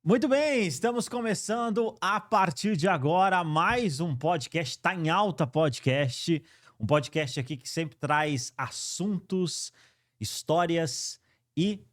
Muito bem, estamos começando a partir de agora mais um podcast, tá em alta podcast, um podcast aqui que sempre traz assuntos, histórias e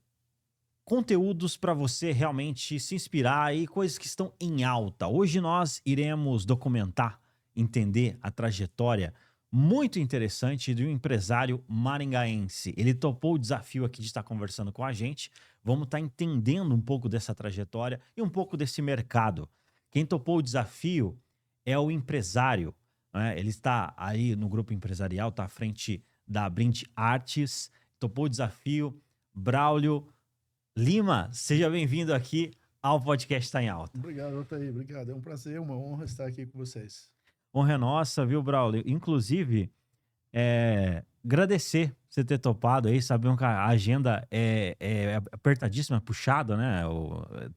conteúdos para você realmente se inspirar e coisas que estão em alta. Hoje nós iremos documentar, entender a trajetória muito interessante de um empresário maringaense. Ele topou o desafio aqui de estar conversando com a gente. Vamos estar entendendo um pouco dessa trajetória e um pouco desse mercado. Quem topou o desafio é o empresário, né? Ele está aí no grupo empresarial, está à frente da Brind Artes, topou o desafio. Braulio Lima, seja bem-vindo aqui ao podcast Tá em Alta. Obrigado, Altair. Obrigado. É um prazer, uma honra estar aqui com vocês. Honra é nossa, viu, Braulio? Inclusive, agradecer você ter topado aí, sabemos que a agenda é apertadíssima, puxada, né?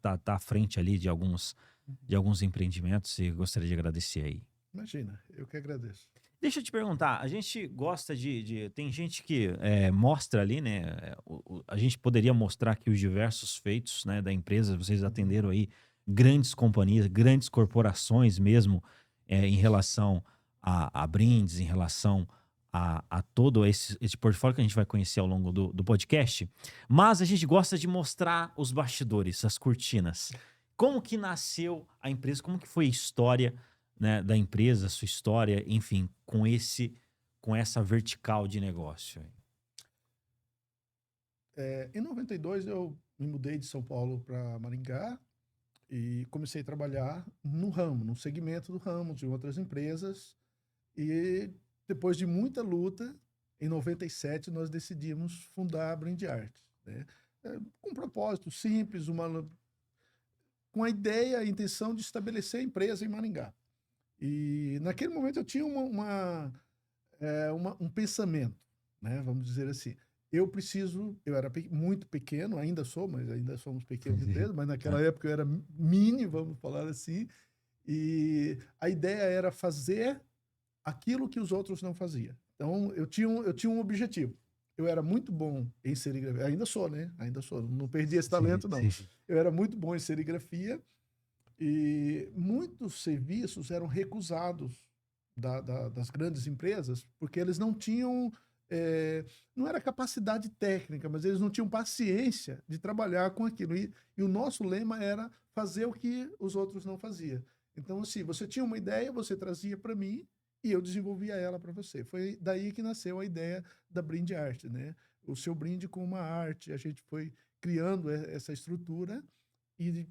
Tá à frente ali de alguns empreendimentos e gostaria de agradecer aí. Imagina, eu que agradeço. Deixa eu te perguntar, a gente gosta tem gente que mostra ali, né? A gente poderia mostrar aqui os diversos feitos, né, da empresa. Vocês atenderam aí grandes companhias, grandes corporações mesmo, em relação a brindes, em relação a todo esse portfólio que a gente vai conhecer ao longo do podcast. Mas a gente gosta de mostrar os bastidores, as cortinas. Como que nasceu a empresa? Como que foi a história, né, da empresa, sua história, enfim, com essa vertical de negócio? Em 92, eu me mudei de São Paulo para Maringá e comecei a trabalhar no ramo, no segmento do ramo, de outras empresas. E depois de muita luta, em 97, nós decidimos fundar a Brind Art, né? Com um propósito simples, com a ideia, a intenção de estabelecer a empresa em Maringá. E naquele momento eu tinha um pensamento, né? Vamos dizer assim. Eu era muito pequeno, ainda sou, mas ainda somos pequenos empresas, mas naquela época eu era mini, vamos falar assim, e a ideia era fazer aquilo que os outros não faziam. Então eu tinha um objetivo. Eu era muito bom em serigrafia, ainda sou, né? Ainda sou, não perdi esse Sim, talento, não. sim. Eu era muito bom em serigrafia e muitos serviços eram recusados das grandes empresas porque eles não tinham, não era capacidade técnica, mas eles não tinham paciência de trabalhar com aquilo. E o nosso lema era fazer o que os outros não faziam. Então, assim, você tinha uma ideia, você trazia para mim e eu desenvolvia ela para você. Foi daí que nasceu a ideia da Brind Art, né? O seu brinde com uma arte. A gente foi criando essa estrutura e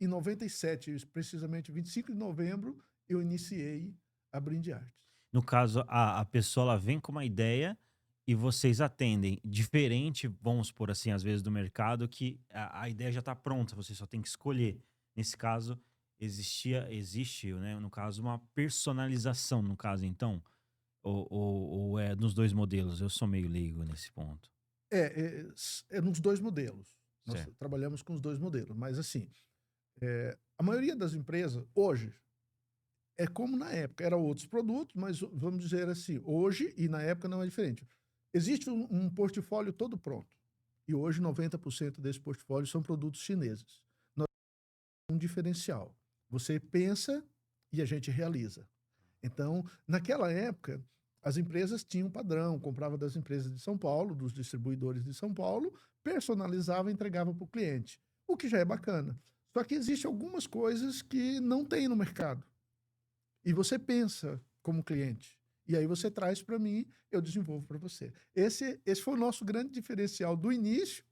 em 97, precisamente 25 de novembro, eu iniciei a Brind Arts. No caso, a pessoa ela vem com uma ideia e vocês atendem. Diferente, vamos por assim, às vezes, do mercado, que a ideia já está pronta, você só tem que escolher. Nesse caso, existe, né, no caso, uma personalização, no caso, então, ou é nos dois modelos? Eu sou meio leigo nesse ponto. É nos dois modelos. Nós Certo. trabalhamos com os dois modelos, mas assim, a maioria das empresas, hoje, é como na época, eram outros produtos, mas vamos dizer assim, hoje e na época não é diferente. Existe um portfólio todo pronto. E hoje 90% desse portfólio são produtos chineses. Nós temos um diferencial. Você pensa e a gente realiza. Então, naquela época, as empresas tinham um padrão, comprava das empresas de São Paulo, dos distribuidores de São Paulo, personalizava e entregava para o cliente, o que já é bacana. Só que existem algumas coisas que não tem no mercado. E você pensa como cliente. E aí você traz para mim, eu desenvolvo para você. Esse foi o nosso grande diferencial do início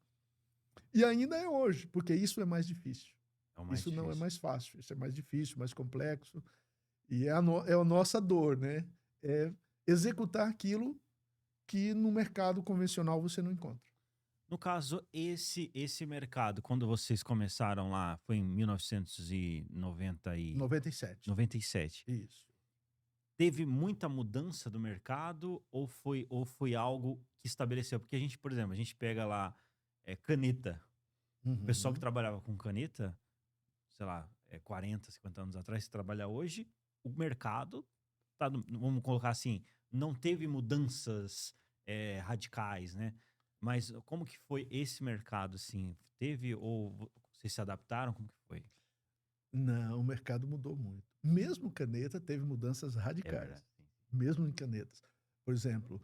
e ainda é hoje, porque isso é mais difícil. É o mais Isso não é difícil. mais fácil, isso é mais difícil, mais complexo. E é a nossa dor, né? É executar aquilo que no mercado convencional você não encontra. No caso, esse mercado, quando vocês começaram lá, foi em 1990 97. 97. Isso. Teve muita mudança do mercado ou foi algo que estabeleceu? Porque a gente, por exemplo, a gente pega lá caneta. O pessoal que Uhum. trabalhava com caneta, sei lá, 40, 50 anos atrás, se trabalha hoje, o mercado tá, vamos colocar assim, não teve mudanças radicais, né? Mas como que foi esse mercado, assim? Teve ou Vocês se adaptaram? Como que foi? Não, o mercado mudou muito. Mesmo caneta teve mudanças É verdade. radicais, mesmo em canetas. Por exemplo,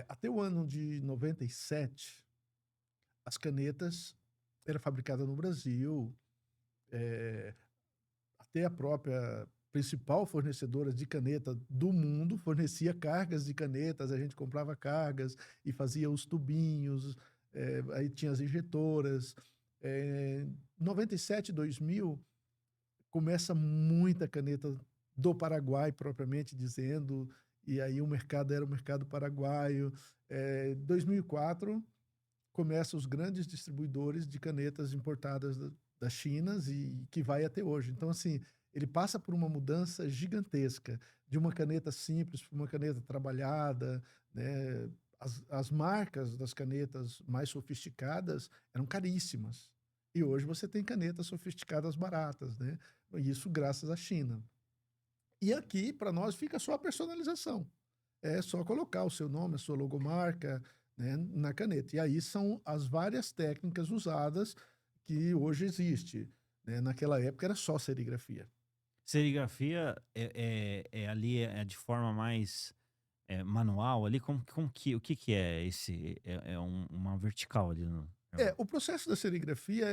até o ano de 97, as canetas eram fabricadas no Brasil, até a própria principal fornecedora de caneta do mundo fornecia cargas de canetas, a gente comprava cargas e fazia os tubinhos, aí tinha as injetoras. 97, 2000, começa muita caneta do Paraguai, propriamente dizendo, e aí o mercado era o mercado paraguaio. 2004, começam os grandes distribuidores de canetas importadas da China e que vai até hoje. Então, assim, ele passa por uma mudança gigantesca, de uma caneta simples para uma caneta trabalhada, né? As marcas das canetas mais sofisticadas eram caríssimas. E hoje você tem canetas sofisticadas baratas, né? Isso graças à China. E aqui, para nós, fica só a personalização. É só colocar o seu nome, a sua logomarca, né, na caneta. E aí são as várias técnicas usadas que hoje existe, né? Naquela época era só serigrafia. Serigrafia ali de forma mais manual ali? O que é esse? Uma vertical ali no. O processo da serigrafia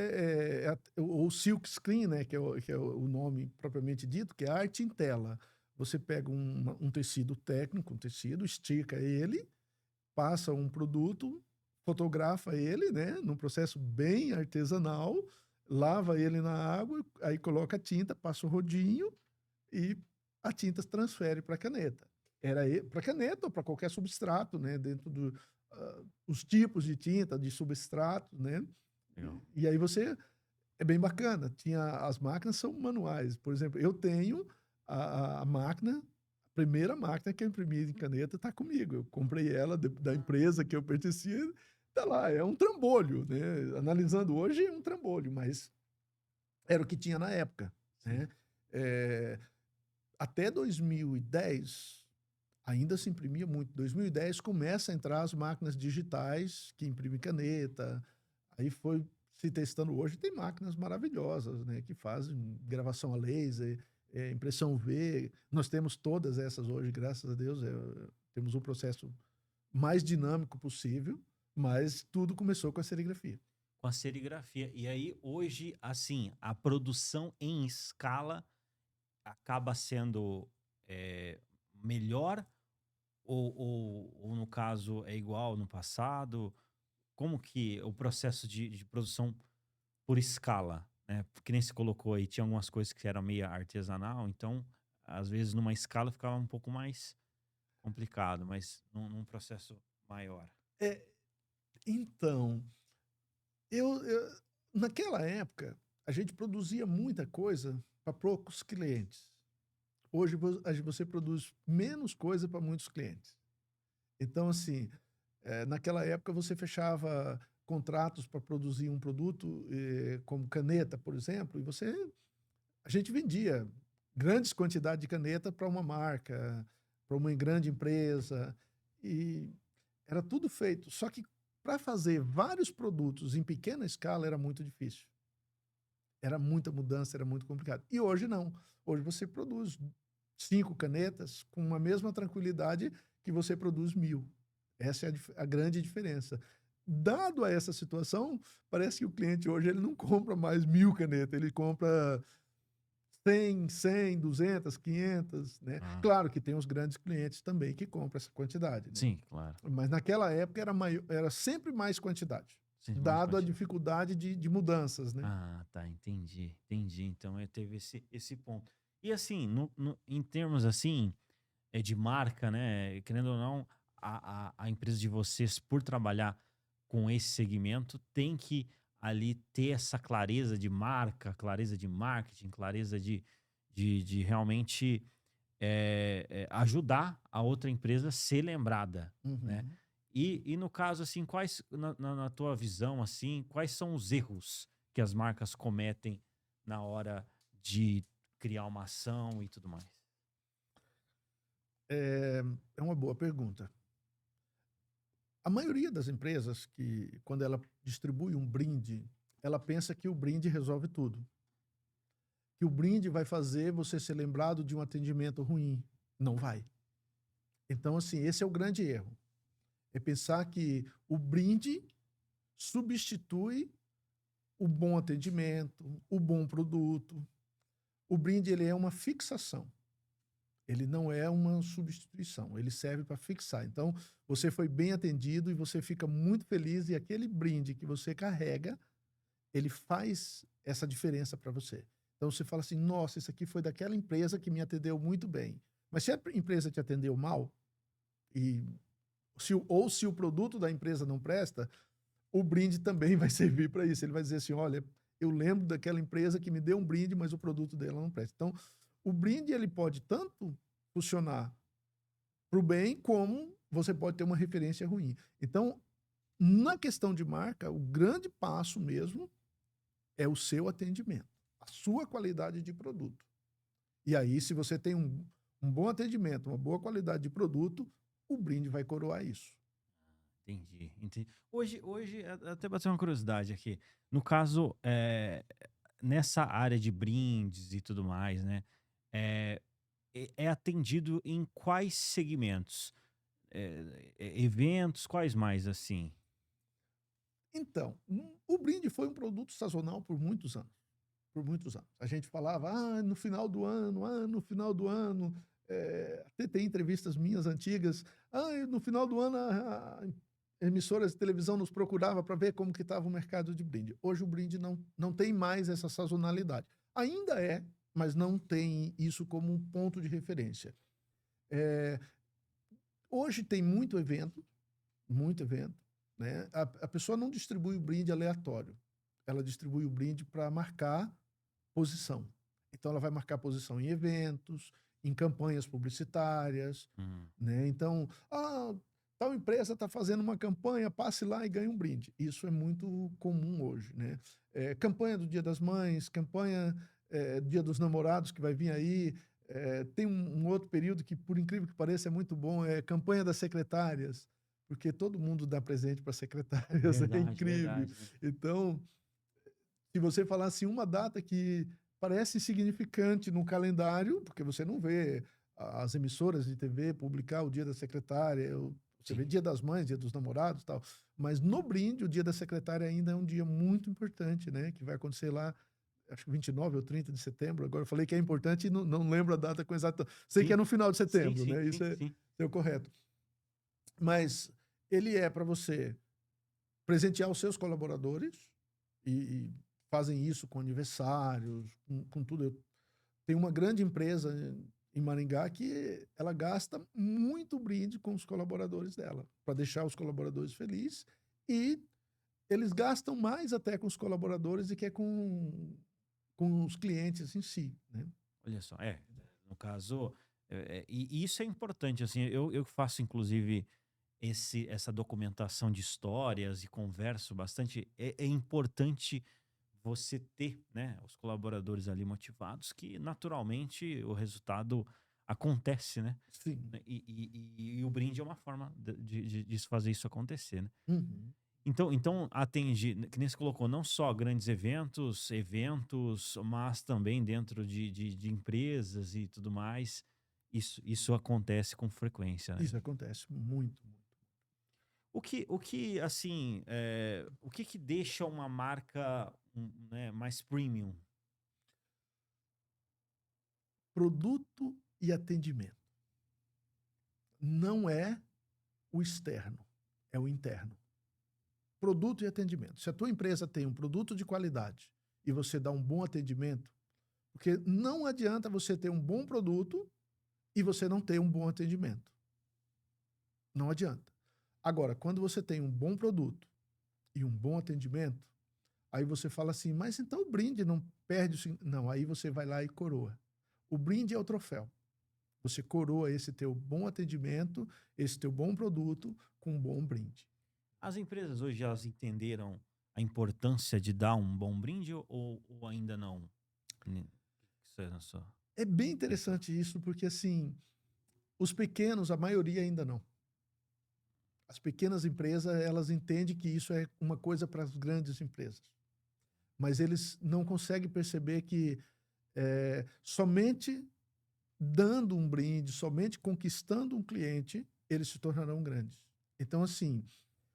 o silk screen, né, que é o nome propriamente dito, que é a arte em tela. Você pega um tecido técnico, um tecido, estica ele, passa um produto, fotografa ele, né, num processo bem artesanal, lava ele na água, aí coloca a tinta, passa o rodinho e a tinta se transfere para a caneta. Era para caneta ou para qualquer substrato, né, dentro os tipos de tinta, de substrato, né? Legal. E aí você é bem bacana. As máquinas são manuais. Por exemplo, eu tenho a máquina, a primeira máquina que eu imprimi em caneta está comigo. Eu comprei ela da empresa que eu pertencia, está lá. É um trambolho, né? Analisando hoje, é um trambolho, mas era o que tinha na época, né? Até 2010, ainda se imprimia muito. 2010 começa a entrar as máquinas digitais que imprimem caneta. Aí foi se testando. Hoje tem máquinas maravilhosas, né, que fazem gravação a laser, impressão V. Nós temos todas essas hoje, graças a Deus. Temos um processo mais dinâmico possível, mas tudo começou com a serigrafia. Com a serigrafia. E aí, hoje, assim, a produção em escala acaba sendo melhor ou, no caso, é igual no passado? Como que o processo de produção por escala, né? Porque nem se colocou aí, tinha algumas coisas que eram meio artesanal, então, às vezes, numa escala ficava um pouco mais complicado, mas num processo maior. Então, naquela época, a gente produzia muita coisa para poucos clientes. Hoje você produz menos coisa para muitos clientes. Então, assim, naquela época você fechava contratos para produzir um produto, como caneta, por exemplo, e a gente vendia grandes quantidades de caneta para uma marca, para uma grande empresa, e era tudo feito. Só que para fazer vários produtos em pequena escala era muito difícil. Era muita mudança, era muito complicado. E hoje não. Hoje você produz 5 canetas com a mesma tranquilidade que você produz 1000. Essa é a grande diferença. Dado a essa situação, parece que o cliente hoje ele não compra mais 1000 canetas, ele compra 100, 200, 500, né? Ah, Claro que tem os grandes clientes também que compram essa quantidade, né? sim, claro. Mas naquela época era sempre mais quantidade, Sim, mais dado a quantidade. dificuldade de mudanças, né? Ah, tá, entendi, entendi. Então teve esse ponto. E assim, em termos assim, de marca, né? Querendo ou não, a empresa de vocês, por trabalhar com esse segmento, tem que ali ter essa clareza de marca, clareza de marketing, clareza de realmente ajudar a outra empresa a ser lembrada, né? Uhum. E no caso, assim, quais, na tua visão, assim, quais são os erros que as marcas cometem na hora de criar uma ação e tudo mais? É uma boa pergunta. A maioria das empresas que, quando ela distribui um brinde, ela pensa que o brinde resolve tudo. Que o brinde vai fazer você ser lembrado de um atendimento ruim. Não vai. Então, assim, esse é o grande erro. É pensar que o brinde substitui o bom atendimento, o bom produto. O brinde, ele é uma fixação. Ele não é uma substituição, ele serve para fixar. Então, você foi bem atendido e você fica muito feliz e aquele brinde que você carrega, ele faz essa diferença para você. Então, você fala assim, nossa, isso aqui foi daquela empresa que me atendeu muito bem. Mas se a empresa te atendeu mal, e se o produto da empresa não presta, o brinde também vai servir para isso. Ele vai dizer assim, olha, eu lembro daquela empresa que me deu um brinde, mas o produto dela não presta. Então, o brinde, ele pode tanto funcionar para o bem, como você pode ter uma referência ruim. Então, na questão de marca, o grande passo mesmo é o seu atendimento, a sua qualidade de produto. E aí, se você tem um bom atendimento, uma boa qualidade de produto, o brinde vai coroar isso. Entendi. Hoje, até bateu uma curiosidade aqui. No caso, nessa área de brindes e tudo mais, né? É, é atendido em quais segmentos? Eventos, quais mais assim? Então, o brinde foi um produto sazonal por muitos anos. Por muitos anos. A gente falava, no final do ano, no final do ano. Até tem entrevistas minhas antigas. No final do ano, a emissoras de televisão nos procurava para ver como que estava o mercado de brinde. Hoje o brinde não tem mais essa sazonalidade. Ainda é, mas não tem isso como um ponto de referência. Hoje tem muito evento, né? A pessoa não distribui o brinde aleatório. Ela distribui o brinde para marcar posição. Então, ela vai marcar posição em eventos, em campanhas publicitárias, né? Então, tal empresa está fazendo uma campanha, passe lá e ganhe um brinde. Isso é muito comum hoje, né? Campanha do Dia das Mães, campanha do Dia dos Namorados, que vai vir aí. Tem um outro período que, por incrível que pareça, é muito bom, é campanha das secretárias, porque todo mundo dá presente para secretárias, é incrível. Verdade. Então, se você falasse uma data que parece insignificante no calendário, porque você não vê as emissoras de TV publicar o Dia da Secretária, você vê Dia das Mães, Dia dos Namorados e tal, mas no brinde, o Dia da Secretária ainda é um dia muito importante, né? Que vai acontecer lá, acho que 29 ou 30 de setembro. Agora eu falei que é importante e não lembro a data com exata. Sei que é no final de setembro, né? Isso é o correto. Mas ele é para você presentear os seus colaboradores e fazem isso com aniversários, com tudo. Tem uma grande empresa em Maringá que ela gasta muito brinde com os colaboradores dela, para deixar os colaboradores felizes, e eles gastam mais até com os colaboradores do que com os clientes em si, né? Olha só, no caso, e isso é importante, assim, eu faço inclusive essa documentação de histórias e converso bastante, é importante você ter, né, os colaboradores ali motivados, que naturalmente o resultado acontece, né? Sim. E o brinde é uma forma de fazer isso acontecer, né? Uhum. Então atende, que nem você colocou, não só grandes eventos, mas também dentro de empresas e tudo mais. Isso acontece com frequência, né? Isso acontece muito, muito. Assim, o que deixa uma marca né, mais premium? Produto e atendimento. Não é o externo, é o interno. Produto e atendimento. Se a tua empresa tem um produto de qualidade e você dá um bom atendimento, porque não adianta você ter um bom produto e você não ter um bom atendimento. Não adianta. Agora, quando você tem um bom produto e um bom atendimento, aí você fala assim, mas então o brinde não perde o... Não, aí você vai lá e coroa. O brinde é o troféu. Você coroa esse teu bom atendimento, esse teu bom produto com um bom brinde. As empresas hoje, elas entenderam a importância de dar um bom brinde ou ainda não? Isso é só... É bem interessante isso, porque assim, os pequenos, a maioria ainda não. As pequenas empresas, elas entendem que isso é uma coisa para as grandes empresas. mas eles não conseguem perceber que somente dando um brinde, somente conquistando um cliente, eles se tornarão grandes. Então, assim,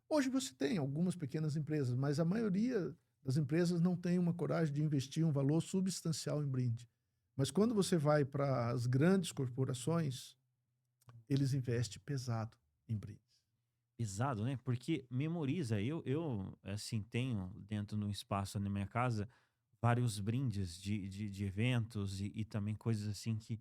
hoje você tem algumas pequenas empresas, mas a maioria das empresas não tem uma coragem de investir um valor substancial em brinde. Mas quando você vai para as grandes corporações, eles investem pesado em brinde. Pesado, né? Porque memoriza. Eu assim, tenho dentro do espaço na minha casa vários brindes de eventos e também coisas assim que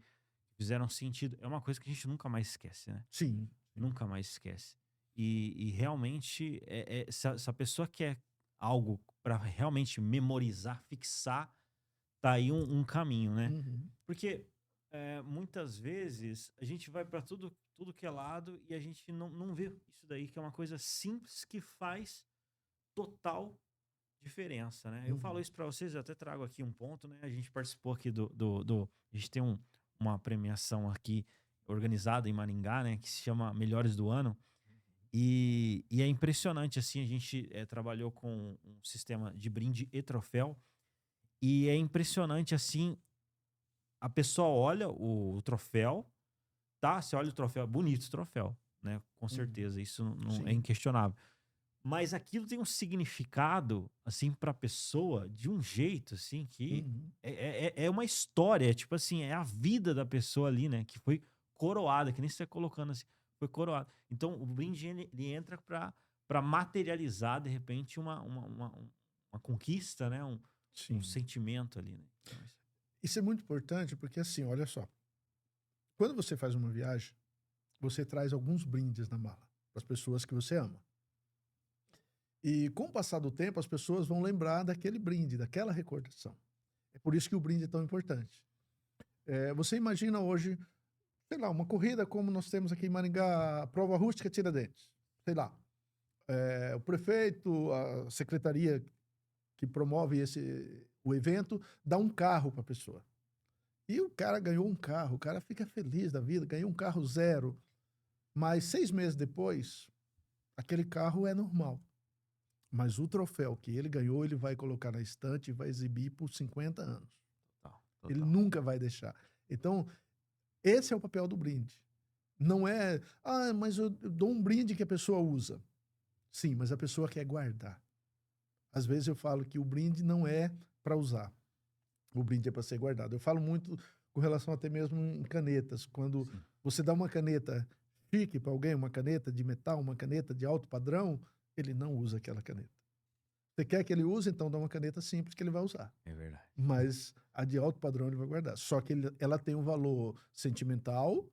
fizeram sentido. É uma coisa que a gente nunca mais esquece, né? Sim. Nunca mais esquece. E realmente, se a pessoa quer algo para realmente memorizar, fixar, tá aí um caminho, né? Uhum. Porque muitas vezes a gente vai para tudo que é lado e a gente não vê isso daí, que é uma coisa simples que faz total diferença, né? Eu falo Uhum. isso para vocês, eu até trago aqui um ponto, né? A gente participou aqui a gente tem uma premiação aqui organizada em Maringá, né? Que se chama Melhores do Ano. E é impressionante, assim, a gente trabalhou com um sistema de brinde e troféu. E é impressionante, assim, a pessoa olha o troféu, tá? Você olha o troféu, é bonito o troféu, né? Com Uhum. certeza, isso não é Sim. inquestionável. Mas aquilo tem um significado, assim, pra pessoa, de um jeito, assim, que Uhum. é uma história, tipo assim, é a vida da pessoa ali, né? Que foi coroada, que nem você tá colocando assim, foi coroada. Então, o brinde, ele entra pra materializar, de repente, uma conquista, né? Um Sim. sentimento ali, né? Então, Isso é muito importante porque, assim, olha só, quando você faz uma viagem, você traz alguns brindes na mala para as pessoas que você ama. E com o passar do tempo, as pessoas vão lembrar daquele brinde, daquela recordação. É por isso que o brinde é tão importante. Você imagina hoje, sei lá, uma corrida como nós temos aqui em Maringá, a Prova Rústica Tiradentes. Sei lá, o prefeito, a secretaria que promove o evento, dá um carro para a pessoa. E o cara ganhou um carro, o cara fica feliz da vida, ganhou um carro zero. Mas 6 meses depois, aquele carro é normal. Mas o troféu que ele ganhou, ele vai colocar na estante e vai exibir por 50 anos. total, Ele total. nunca vai deixar. Então, esse é o papel do brinde. Não é, mas eu dou um brinde que a pessoa usa. Sim, mas a pessoa quer guardar. Às vezes eu falo que o brinde não é para usar. O brinde é para ser guardado. Eu falo muito com relação até mesmo em canetas. Quando Sim, você dá uma caneta chique para alguém, uma caneta de metal, uma caneta de alto padrão, ele não usa aquela caneta. Você quer que ele use, então dá uma caneta simples que ele vai usar. é verdade. Mas a de alto padrão ele vai guardar. Só que ela tem um valor sentimental,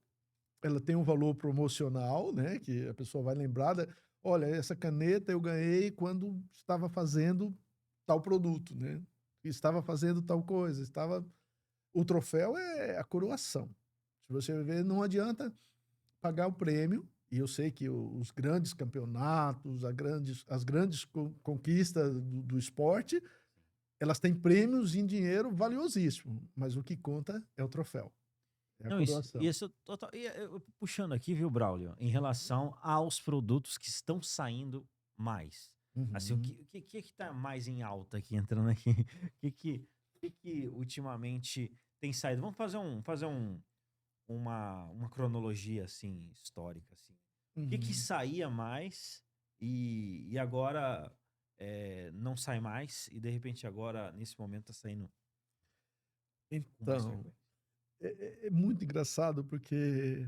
ela tem um valor promocional, né? Que a pessoa vai lembrar. Olha, essa caneta eu ganhei quando estava fazendo tal produto, né? Estava fazendo tal coisa, estava. O troféu é a coroação. Se você ver, não adianta pagar o prêmio. E eu sei que os grandes campeonatos, as grandes conquistas do esporte, elas têm prêmios em dinheiro valiosíssimo, mas o que conta é o troféu, é a Não, coroação. isso total. Puxando aqui, viu, Braulio, em relação aos produtos que estão saindo mais. Assim, o Uhum. que tá mais em alta aqui, entrando aqui? O que ultimamente tem saído? Vamos fazer uma cronologia, assim, histórica, assim. O que Uhum. saía mais e agora não sai mais e, de repente, agora, nesse momento, tá saindo com mais Então, frequência? é muito engraçado porque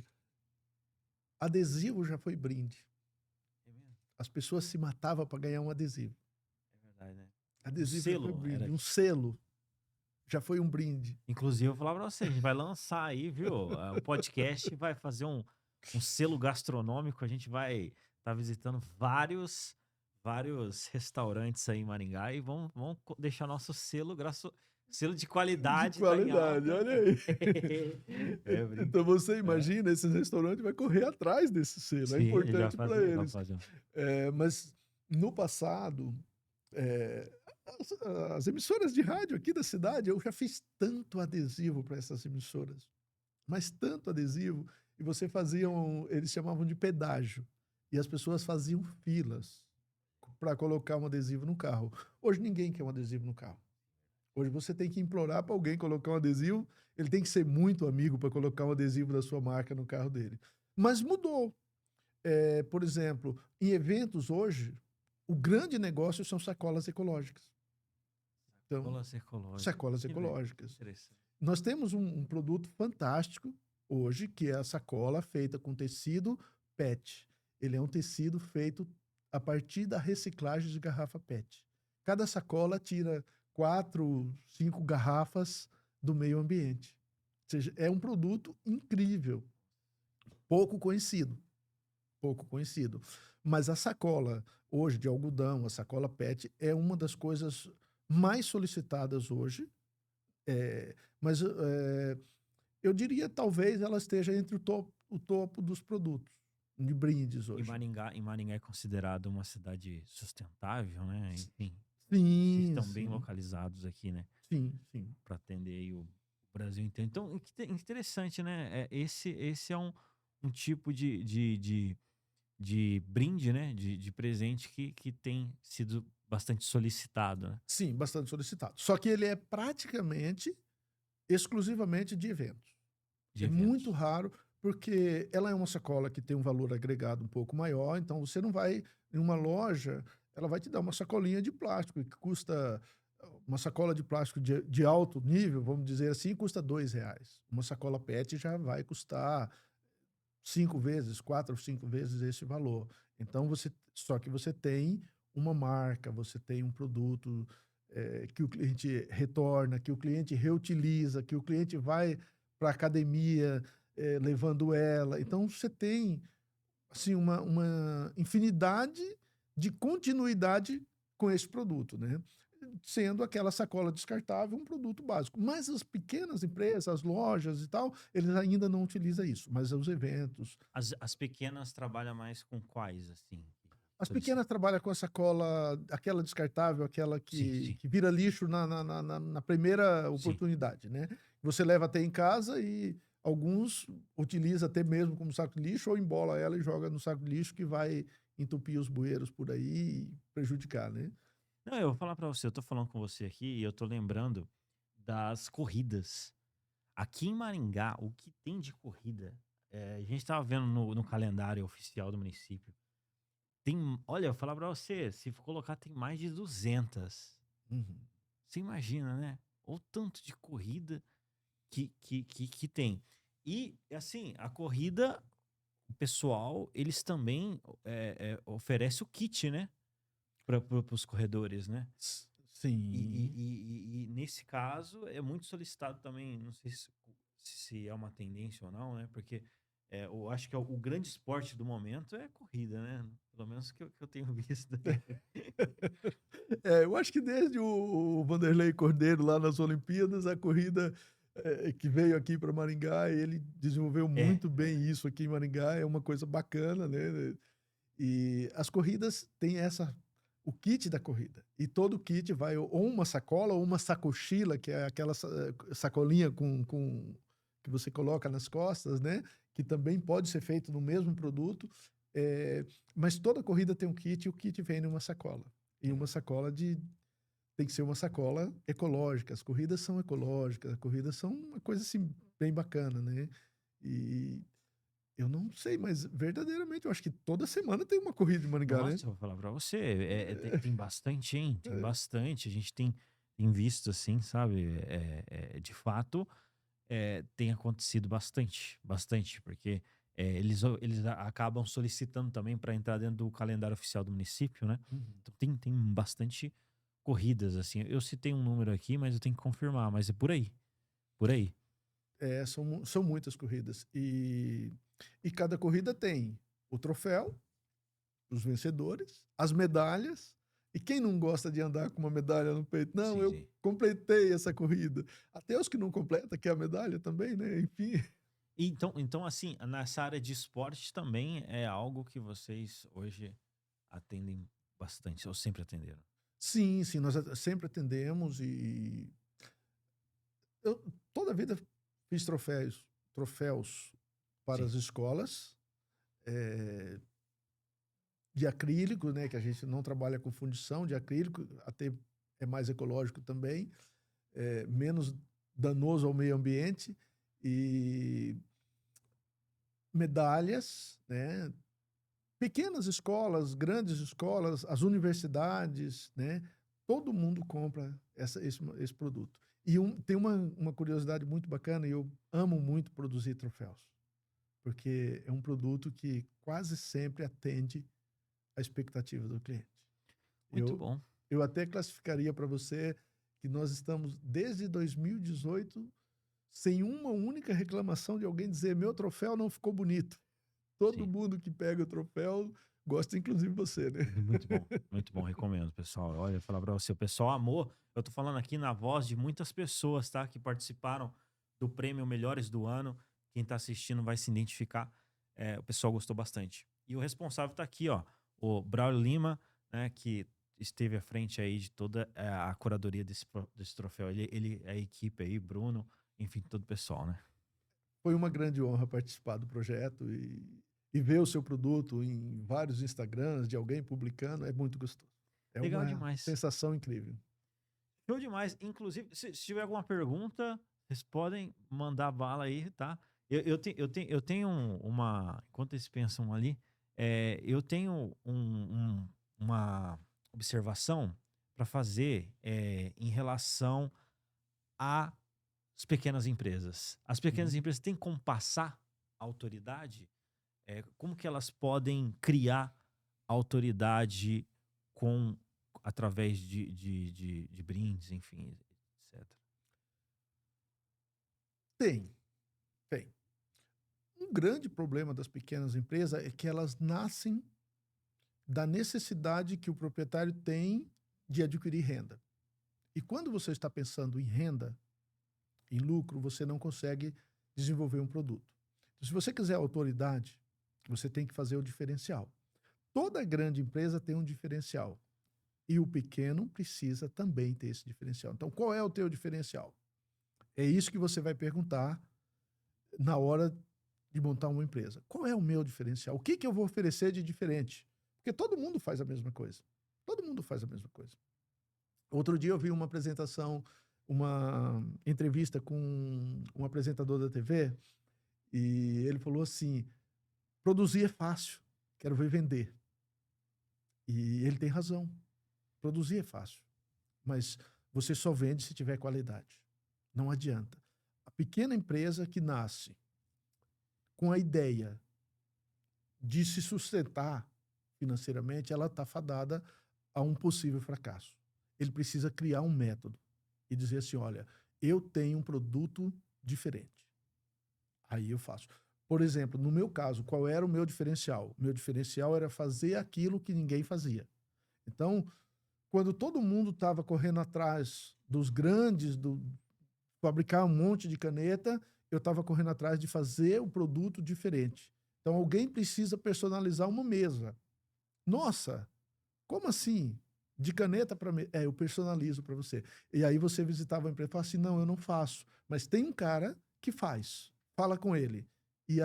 adesivo já foi brinde. É mesmo? As pessoas se matavam para ganhar um adesivo. É verdade, né? Um Adesivo já foi selo brinde. era. Um selo já foi um brinde. Inclusive, eu vou falar pra você, a gente vai lançar aí, viu? O podcast vai fazer um selo gastronômico. A gente vai estar visitando vários restaurantes aí em Maringá e vamos deixar nosso selo de De qualidade tá em qualidade, alta. olha aí. Brinco. Então você É, imagina, esses restaurantes vai correr atrás desse selo. É sim, a gente vai importante para fazer, vai eles. fazer. Mas no passado, eh, as as emissoras de rádio aqui da cidade, eu já fiz tanto adesivo para essas emissoras, mas tanto adesivo, e você fazia eles chamavam de pedágio, e as pessoas faziam filas para colocar um adesivo no carro. Hoje ninguém quer um adesivo no carro. Hoje você tem que implorar para alguém colocar um adesivo, ele tem que ser muito amigo para colocar um adesivo da sua marca no carro dele. Mas mudou. Por exemplo, em eventos hoje, o grande negócio são sacolas ecológicas. Então, Sacolas ecológicas. sacolas Que ecológicas. interessante. Nós temos um produto fantástico hoje, que é a sacola feita com tecido PET. Ele é um tecido feito a partir da reciclagem de garrafa PET. Cada sacola tira 4, 5 garrafas do meio ambiente. Ou seja, é um produto incrível, pouco conhecido. Pouco conhecido. Mas a sacola, hoje, de algodão, a sacola PET, é uma das coisas mais solicitadas hoje. Mas eu diria, talvez, ela esteja entre o topo dos produtos de brindes E hoje. Maringá é considerado uma cidade sustentável, né? Enfim, vocês Sim, estão bem sim, localizados aqui, né? sim, sim. Para atender aí o Brasil inteiro. Então, interessante, né? Esse é um tipo de brinde, né? De presente que tem sido bastante solicitado, né? Sim, bastante solicitado. Só que ele é praticamente exclusivamente de eventos. De É muito eventos. raro, porque ela é uma sacola que tem um valor agregado um pouco maior, então você não vai em uma loja, ela vai te dar uma sacolinha de plástico que custa uma sacola de plástico de alto nível, vamos dizer assim, custa R$ 2. Uma sacola PET já vai custar 5 vezes, 4 ou 5 vezes esse valor. Então só que você tem uma marca, você tem um produto que o cliente retorna, que o cliente reutiliza, que o cliente vai para a academia levando ela. Então você tem assim uma infinidade de continuidade com esse produto, né? Sendo aquela sacola descartável um produto básico. Mas as pequenas empresas, as lojas e tal, eles ainda não utilizam isso. Mas os eventos. As pequenas trabalham mais com quais, assim? As Solicita- pequenas trabalham com a sacola, aquela descartável, aquela Sim, que vira lixo na primeira sim. oportunidade, né? Você leva até em casa e alguns utilizam até mesmo como saco de lixo ou embola ela e joga no saco de lixo que vai entupir os bueiros por aí e prejudicar, né? Não, eu vou falar pra você, eu tô falando com você aqui e eu tô lembrando das corridas. Aqui em Maringá, o que tem de corrida? A gente tava vendo no calendário oficial do município. Tem, olha, eu vou falar pra você, se for colocar, tem mais de 200. Uhum. Você imagina, né? O tanto de corrida que tem. E, assim, a corrida, o pessoal, eles também oferecem o kit, né? Para os corredores, né? Sim. E nesse caso é muito solicitado também, não sei se é uma tendência ou não, né? Porque eu acho que o grande esporte do momento é a corrida, né? Pelo menos que eu tenho visto aí. Eu acho que desde o Vanderlei Cordeiro lá nas Olimpíadas, a corrida que veio aqui para Maringá, ele desenvolveu É, muito bem isso aqui em Maringá, é uma coisa bacana, né? E as corridas têm o kit da corrida. E todo kit vai ou uma sacola ou uma sacochila, que é aquela sacolinha que você coloca nas costas, né? Que também pode ser feito no mesmo produto. Mas toda corrida tem um kit e o kit vem numa sacola. E uma sacola tem que ser uma sacola ecológica. As corridas são ecológicas, as corridas são uma coisa assim bem bacana, né? E eu não sei, mas verdadeiramente eu acho que toda semana tem uma corrida de Maringá, né? nossa, eu vou falar pra você, tem bastante, hein? Tem bastante. A gente tem visto assim, sabe? De fato, tem acontecido bastante, bastante, porque eles acabam solicitando também para entrar dentro do calendário oficial do município, né? Uhum. Então tem bastante corridas, assim. Eu citei um número aqui, mas eu tenho que confirmar, mas é por aí, por aí. São muitas corridas. E cada corrida tem o troféu, os vencedores, as medalhas. E quem não gosta de andar com uma medalha no peito? Não, Sim, eu sim. completei essa corrida. Até os que não completam, que é a medalha também, né? Enfim. Então, assim, nessa área de esporte também é algo que vocês hoje atendem bastante, ou sempre atenderam. Sim, sim, nós sempre atendemos e eu toda a vida fiz troféus para Sim. as escolas, eh, de acrílico, né, que a gente não trabalha com fundição de acrílico, até é mais ecológico também. menos danoso ao meio ambiente e medalhas, né? Pequenas escolas, grandes escolas, as universidades, né? Todo mundo compra esse produto. E tem uma curiosidade muito bacana, e eu amo muito produzir troféus, porque é um produto que quase sempre atende a expectativa do cliente. Muito bom. Eu até classificaria para você que nós estamos desde 2018 sem uma única reclamação de alguém dizer meu troféu não ficou bonito. Todo Sim. mundo que pega o troféu gosta, inclusive você, né? Muito bom, recomendo, pessoal. Olha, falar pra você, o pessoal amou. Eu tô falando aqui na voz de muitas pessoas, tá? Que participaram do prêmio Melhores do Ano. Quem tá assistindo vai se identificar. O pessoal gostou bastante. E o responsável tá aqui, ó. O Braulio Lima, né? Que esteve à frente aí de toda a curadoria desse troféu. Ele, a equipe aí, Bruno, enfim, todo o pessoal, né? Foi uma grande honra participar do projeto e ver o seu produto em vários Instagrams de alguém publicando é muito gostoso. É Legal uma demais. sensação incrível. Show demais. Inclusive, se tiver alguma pergunta, vocês podem mandar bala aí, tá? Eu tenho uma. Enquanto eles pensam ali, eu tenho uma observação para fazer em relação às pequenas empresas. As pequenas empresas têm como passar autoridade? Como que elas podem criar autoridade através de brindes, enfim, etc. Tem. Um grande problema das pequenas empresas é que elas nascem da necessidade que o proprietário tem de adquirir renda. E quando você está pensando em renda, em lucro, você não consegue desenvolver um produto. Então, se você quiser autoridade, você tem que fazer o diferencial. Toda grande empresa tem um diferencial. E o pequeno precisa também ter esse diferencial. Então, qual é o teu diferencial? É isso que você vai perguntar na hora de montar uma empresa. Qual é o meu diferencial? O que eu vou oferecer de diferente? Porque todo mundo faz a mesma coisa. Todo mundo faz a mesma coisa. Outro dia eu vi uma apresentação, uma entrevista com um apresentador da TV, e ele falou assim: produzir é fácil, quero ver vender. E ele tem razão. Produzir é fácil, mas você só vende se tiver qualidade. Não adianta. A pequena empresa que nasce com a ideia de se sustentar financeiramente, ela está fadada a um possível fracasso. Ele precisa criar um método e dizer assim: olha, eu tenho um produto diferente. Aí eu faço. Por exemplo, no meu caso, qual era o meu diferencial? O meu diferencial era fazer aquilo que ninguém fazia. Então, quando todo mundo estava correndo atrás dos grandes, fabricar um monte de caneta, eu estava correndo atrás de fazer o produto diferente. Então, alguém precisa personalizar uma mesa. Nossa, como assim? De caneta para mesa? Eu personalizo para você. E aí você visitava a empresa e falava assim: não, eu não faço. Mas tem um cara que faz. Fala com ele. E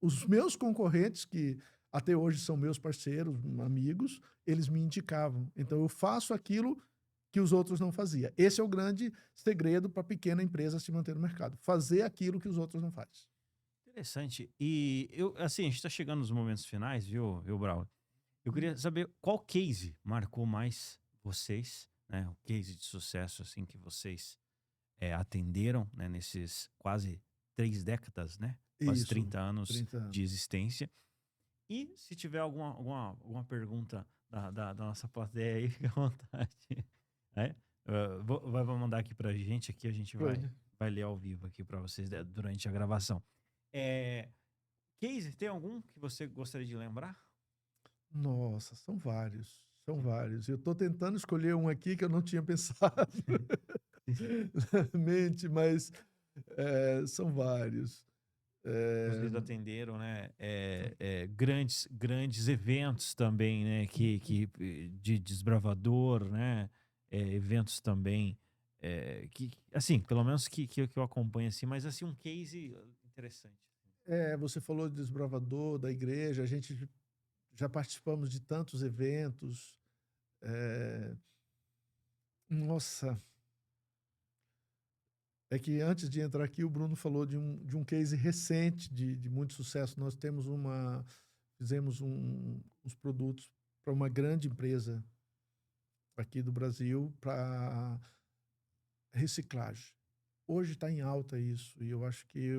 os meus concorrentes, que até hoje são meus parceiros, amigos, eles me indicavam. Então, eu faço aquilo que os outros não faziam. Esse é o grande segredo para a pequena empresa se manter no mercado. Fazer aquilo que os outros não fazem. Interessante. E assim, a gente está chegando nos momentos finais, viu, Braulio? Eu queria saber qual case marcou mais vocês, né? O case de sucesso assim que vocês atenderam, né? Nesses quase 3 décadas, né? Quase Isso, 30 anos 30 anos. de existência. E se tiver alguma pergunta da nossa plateia aí, fica à vontade. Vai mandar aqui pra gente, aqui a gente vai ler ao vivo aqui para vocês durante a gravação. Case, tem algum que você gostaria de lembrar? Nossa, são vários. São vários. Eu estou tentando escolher um aqui que eu não tinha pensado na mente, mas são vários. Vocês atenderam, né? Grandes eventos também, né? De desbravador, né? Eventos também que, assim, pelo menos que eu acompanho assim, mas assim um case interessante. Você falou de desbravador da igreja. A gente já participamos de tantos eventos. Nossa, É que antes de entrar aqui, o Bruno falou de um case recente de muito sucesso. Nós fizemos uns produtos para uma grande empresa aqui do Brasil para reciclagem. Hoje está em alta isso, e eu acho que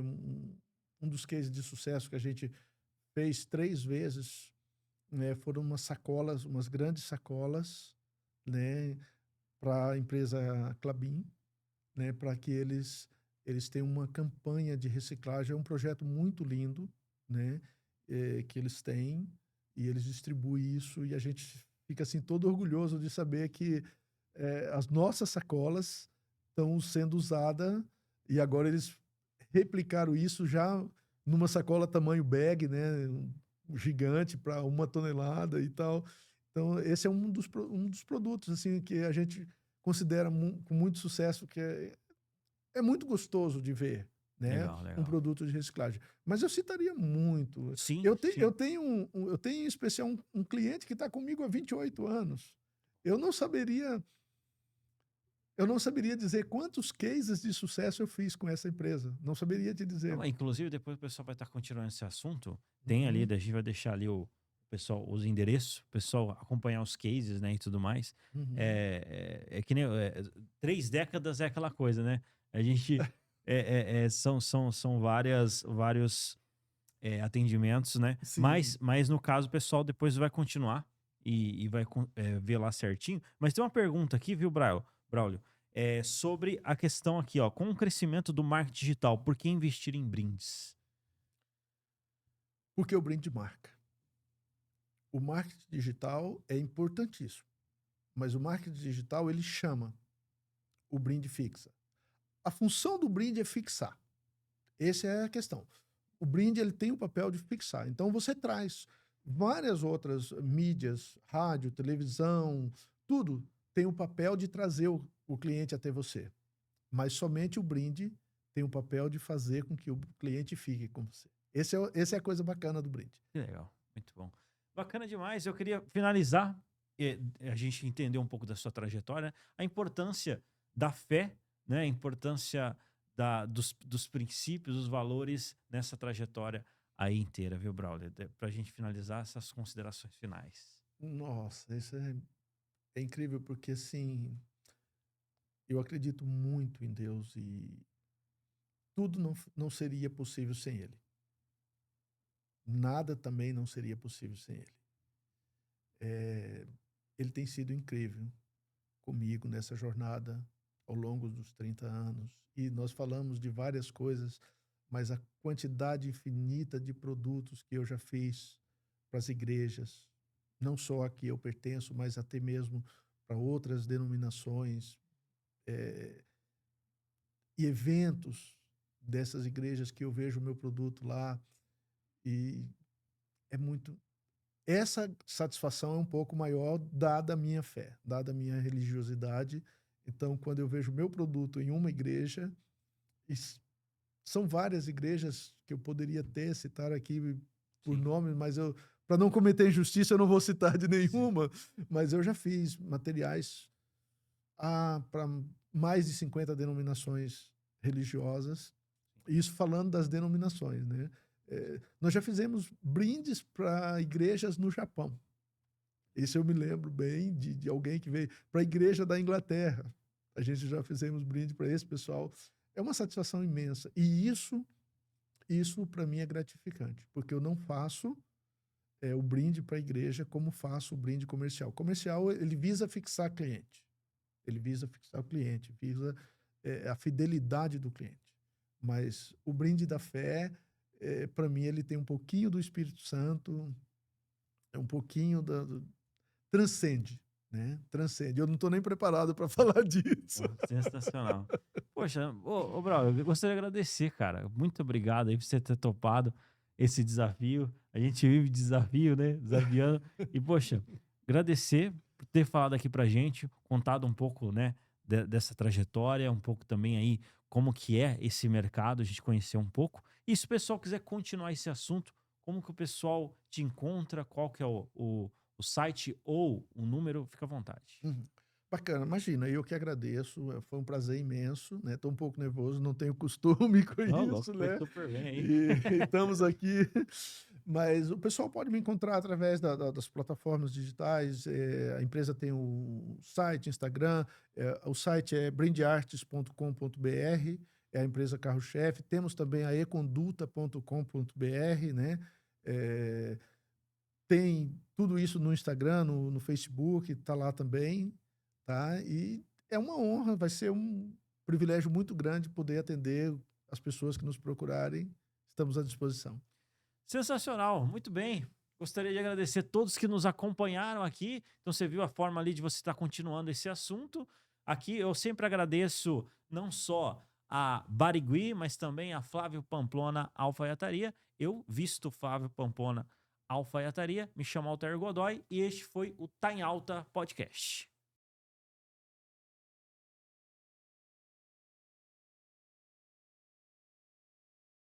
um dos cases de sucesso que a gente fez 3 vezes, né, foram umas grandes sacolas, né, para a empresa Klabin, né, para que eles tenham uma campanha de reciclagem. É um projeto muito lindo, né, que eles têm, e eles distribuem isso, e a gente fica assim todo orgulhoso de saber que as nossas sacolas estão sendo usadas, e agora eles replicaram isso já numa sacola tamanho bag, né, gigante para 1 tonelada e tal. Então, esse é um dos produtos assim que a gente considera com muito sucesso, que é muito gostoso de ver, né, Legal, um legal. produto de reciclagem. Mas eu citaria muito. Sim, Eu sim. tenho eu tenho em especial um cliente que está comigo há 28 anos. Eu não saberia eu não saberia dizer quantos cases de sucesso eu fiz com essa empresa. Não saberia te dizer. Não, inclusive, depois o pessoal vai estar continuando esse assunto. Tem ali, Uhum, a gente vai deixar ali o pessoal, os endereços, o pessoal acompanhar os cases, né, e tudo mais. uhum. É que nem 3 décadas é aquela coisa, né? A gente são vários atendimentos, né? Sim. Mas no caso, o pessoal depois vai continuar e vai ver lá certinho. Mas tem uma pergunta aqui, viu, Braulio? Sobre a questão aqui, ó, com o crescimento do marketing digital, por que investir em brindes? Porque o brinde marca. O marketing digital é importantíssimo, mas o marketing digital ele chama, o brinde fixa. A função do brinde é fixar. Essa é a questão. O brinde ele tem o papel de fixar. Então você traz várias outras mídias, rádio, televisão, tudo tem o papel de trazer o cliente até você. Mas somente o brinde tem o papel de fazer com que o cliente fique com você. Essa é a coisa bacana do brinde. Que legal, muito bom. Bacana demais. Eu queria finalizar, a gente entender um pouco da sua trajetória, né? A importância da fé, né? A importância dos princípios, dos valores nessa trajetória aí inteira, viu, Braulio? Para a gente finalizar essas considerações finais. Nossa, isso é incrível porque assim, eu acredito muito em Deus e tudo não seria possível sem Ele. Nada também não seria possível sem Ele. Ele tem sido incrível comigo nessa jornada ao longo dos 30 anos. E nós falamos de várias coisas, mas a quantidade infinita de produtos que eu já fiz para as igrejas, não só a que eu pertenço, mas até mesmo para outras denominações, e eventos dessas igrejas que eu vejo o meu produto lá, e é muito. Essa satisfação é um pouco maior dada a minha fé, dada a minha religiosidade. Então, quando eu vejo o meu produto em uma igreja, e são várias igrejas que eu poderia ter, citar aqui por Sim, nome, mas para não cometer injustiça, eu não vou citar de sim. nenhuma, mas eu já fiz materiais para mais de 50 denominações religiosas, isso falando das denominações, né? Nós já fizemos brindes para igrejas no Japão. Isso eu me lembro bem de alguém que veio para a igreja da Inglaterra. A gente já fizemos brinde para esse pessoal. É uma satisfação imensa. E isso para mim é gratificante, porque eu não faço o brinde para a igreja como faço o brinde comercial. O comercial, ele visa fixar cliente. Ele visa fixar o cliente, visa a fidelidade do cliente. Mas o brinde da fé, para mim, ele tem um pouquinho do Espírito Santo, é um pouquinho transcende, né? Transcende. Eu não estou nem preparado para falar disso. Pô, sensacional. Poxa, ô Braulio, eu gostaria de agradecer, cara. Muito obrigado aí por você ter topado esse desafio. A gente vive desafio, né? Desafiando. E, poxa, agradecer por ter falado aqui pra gente, contado um pouco, né, dessa trajetória, um pouco também aí como que é esse mercado, a gente conhecer um pouco. E se o pessoal quiser continuar esse assunto, como que o pessoal te encontra, qual que é o site ou o número, fica à vontade. Uhum. Bacana, imagina, eu que agradeço, foi um prazer imenso, né? Estou um pouco nervoso, não tenho costume com Não, isso, foi né? super bem aí. E estamos aqui, mas o pessoal pode me encontrar através das plataformas digitais. A empresa tem o site, Instagram, o site é brindeartes.com.br, é a empresa carro-chefe. Temos também a econduta.com.br, né? Eh, Tem tudo isso no Instagram, no Facebook, está lá também, tá? E é uma honra, vai ser um privilégio muito grande poder atender as pessoas que nos procurarem. Estamos à disposição. Sensacional, muito bem. Gostaria de agradecer a todos que nos acompanharam aqui. Então você viu a forma ali de você estar continuando esse assunto. Aqui eu sempre agradeço não só a Barigui, mas também a Flávio Pamplona Alfaiataria. Eu visto Flávio Pamplona Alfaiataria, me chamo Altair Godoy e este foi o Tá em Alta Podcast.